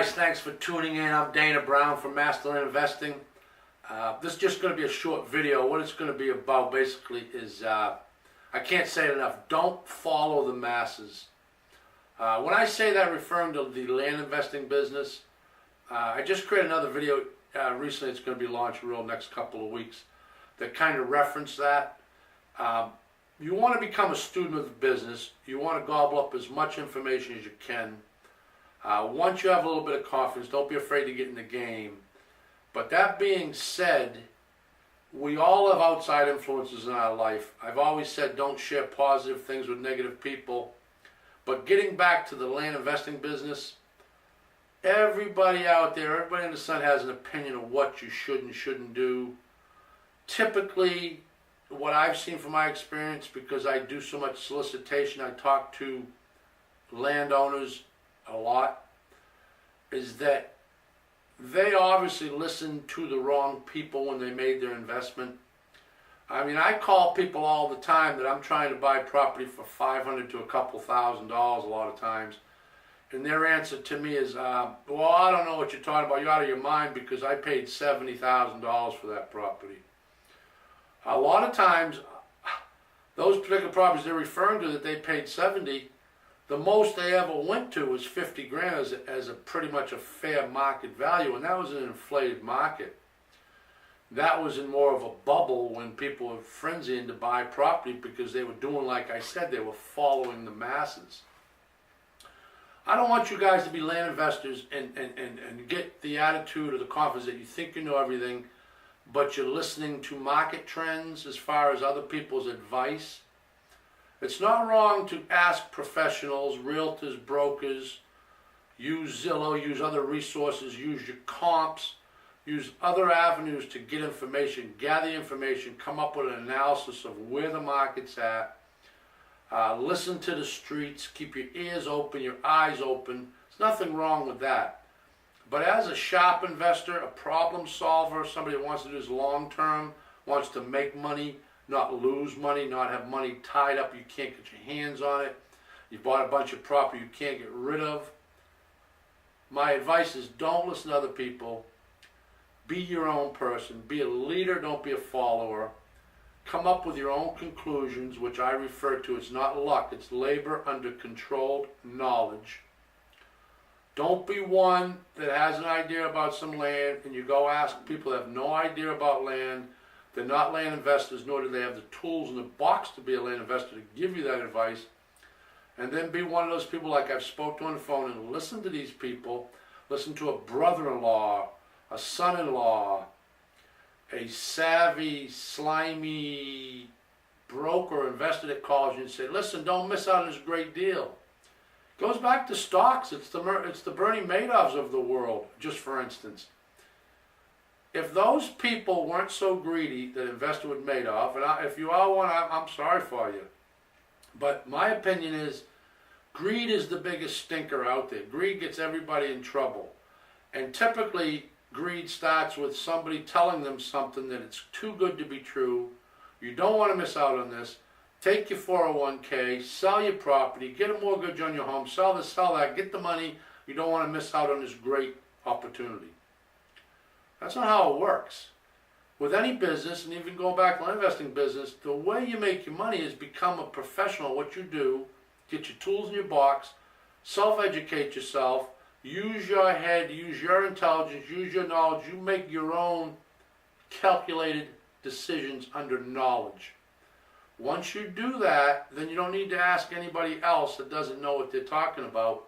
guys, thanks for tuning in. I'm Dana Brown from Masterland Investing. This is just going to be a short video. What it's going to be about basically is, I can't say it enough, don't follow the masses. When I say that, referring to the land investing business, I just created another video recently. It's going to be launched real next couple of weeks that kind of reference that. You want to become a student of the business. You want to gobble up as much information as you can. Once you have a little bit of confidence, don't be afraid to get in the game. But that being said, we all have outside influences in our life. I've always said don't share positive things with negative people. But getting back to the land investing business, everybody out there, everybody in the sun has an opinion of what you should and shouldn't do. Typically, what I've seen from my experience, because I do so much solicitation, I talk to landowners a lot, is that they obviously listened to the wrong people when they made their investment. I mean, I call people all the time that I'm trying to buy property for $500 to a couple $1,000 a lot of times, and their answer to me is, well, I don't know what you're talking about, you're out of your mind, because I paid $70,000 for that property. A lot of times, those particular properties they're referring to that they paid 70, the most they ever went to was 50 grand as a pretty much a fair market value, and that was an inflated market. That was in more of a bubble when people were frenzying to buy property because they were doing, like I said, they were following the masses. I don't want you guys to be land investors and get the attitude or the confidence that you think you know everything, but you're listening to market trends as far as other people's advice. It's not wrong to ask professionals, realtors, brokers, use Zillow, use other resources, use your comps, use other avenues to get information, gather information, come up with an analysis of where the market's at. Listen to the streets, keep your ears open, your eyes open. There's nothing wrong with that. But as a sharp investor, a problem solver, somebody that wants to do this long term, wants to make money, not lose money, not have money tied up you can't get your hands on it, you bought a bunch of property you can't get rid of, my advice is don't listen to other people. Be your own person. Be a leader, don't be a follower. Come up with your own conclusions, which I refer to as not luck, it's labor under controlled knowledge. Don't be one that has an idea about some land and you go ask people that have no idea about land. They're not land investors, nor do they have the tools in the box to be a land investor to give you that advice. And then be one of those people like I've spoke to on the phone and listen to these people. Listen to a brother-in-law, a son-in-law, a savvy, slimy broker or investor that calls you and say, listen, don't miss out on this great deal. Goes back to stocks. It's the Bernie Madoffs of the world, just for instance. If those people weren't so greedy that invested with Madoff, and if you are one, I'm sorry for you. But my opinion is, greed is the biggest stinker out there. Greed gets everybody in trouble. And typically, greed starts with somebody telling them something that it's too good to be true. You don't want to miss out on this. Take your 401k, sell your property, get a mortgage on your home, sell this, sell that, get the money. You don't want to miss out on this great opportunity. That's not how it works. With any business, and even going back to the investing business, the way you make your money is become a professional at what you do, get your tools in your box, self-educate yourself, use your head, use your intelligence, use your knowledge. You make your own calculated decisions under knowledge. Once you do that, then you don't need to ask anybody else that doesn't know what they're talking about.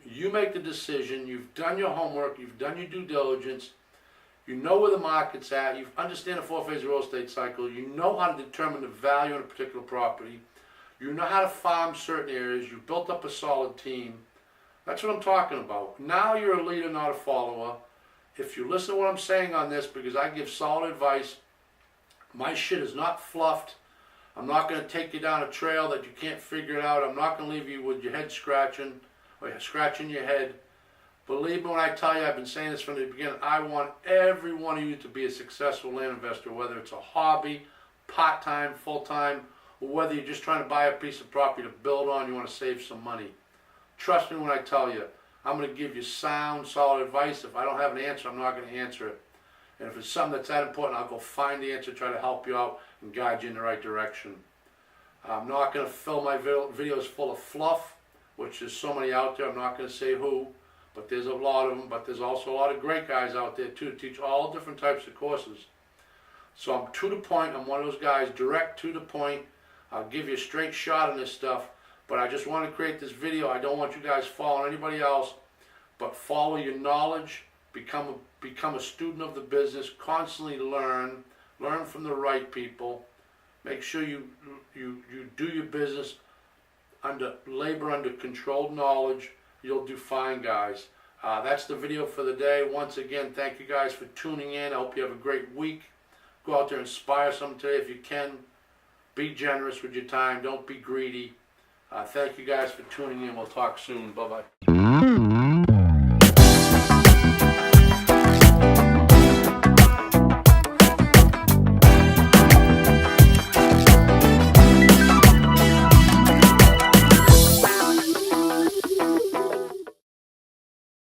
You make the decision, you've done your homework, you've done your due diligence, you know where the market's at, you understand the four-phase real estate cycle, you know how to determine the value of a particular property, you know how to farm certain areas, you've built up a solid team. That's what I'm talking about. Now you're a leader, not a follower. If you listen to what I'm saying on this, because I give solid advice, my shit is not fluffed. I'm not going to take you down a trail that you can't figure it out. I'm not going to leave you with your head scratching, or scratching your head. Believe me when I tell you, I've been saying this from the beginning, I want every one of you to be a successful land investor, whether it's a hobby, part-time, full-time, or whether you're just trying to buy a piece of property to build on, you want to save some money. Trust me when I tell you, I'm going to give you sound, solid advice. If I don't have an answer, I'm not going to answer it. And if it's something that's that important, I'll go find the answer, try to help you out and guide you in the right direction. I'm not going to fill my videos full of fluff, which there's so many out there. I'm not going to say who, but there's a lot of them. But there's also a lot of great guys out there too, to teach all different types of courses. So I'm to the point. I'm one of those guys, direct to the point. I'll give you a straight shot on this stuff. But I just want to create this video. I don't want you guys following anybody else, but follow your knowledge, become a student of the business, constantly learn from the right people. Make sure you do your business under controlled knowledge. You'll do fine, guys. That's the video for the day. Once again, thank you guys for tuning in. I hope you have a great week. Go out there and inspire someone today if you can. Be generous with your time. Don't be greedy. Thank you guys for tuning in. We'll talk soon. Bye-bye.